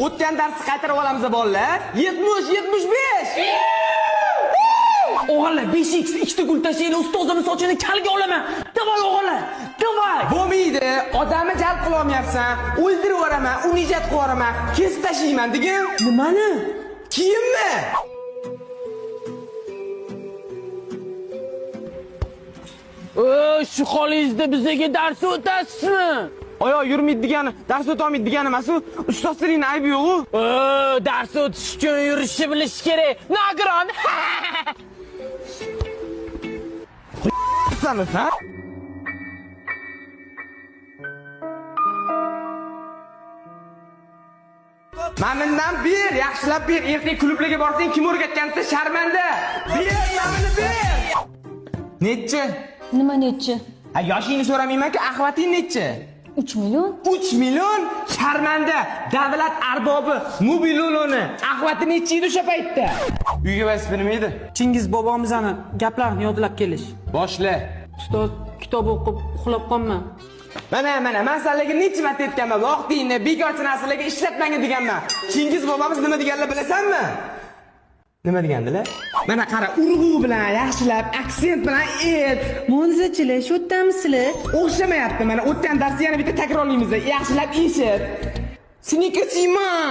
O'tgan darsni qaytarib olamiz bolalar. 70-75. O'g'illar 5x ikkita gul tashlaylik, ustozimni sochini kalga olaman. Davay o'g'illar, davay. Bo'lmaydi. Odamni jalb qila olmayapsan. O'ldirib yuboraman, uni ijod qilib yuboraman. Kesib tashlayman degin. Nimani? Kiyimni. Shu holingizda bizga dars o'tasizmi? Oyoq yurmaydi degani, dars o'ta olmaydi degani emas u. Ustozlarning aybi yo'q-ku. Dars o'tish uchun yurishni bilish kerak. Nogiron. Sanat, ha? Mendan ber, yaxshilab ber. Ertaga klublarga borsang kim o'rgatgansa sharmanda. Ber, menni ber. Necha? Nima nechi? Ha, yoshingni so'ramayman-ku, ahvating necha? 3 million? 3 million sharmanda davlat arbobi mobiloloni ahvati necha edi o'sha paytda? Uyga vasf bermaydi. Chingiz bobomizning gaplarini yodlab kelish. Boshla. Ustoz, kitob o'qib uxlab qolman. Mana masalaga necha marta aytganman, vaqtingni bekorchi narsalarga ishlatmang deganman. Chingiz bobomiz nima deganlar bilasanmi? Nima degandilar? Mana qara, urg'u bilan yaxshilab, aksent bilan ayt. Mo'nzachilar, shu yerdamisizlar? O'xshamayapti. Mana o'tgan darsni yana bitta takrorlaymiz. Yaxshilab eshit. Siniki siyman.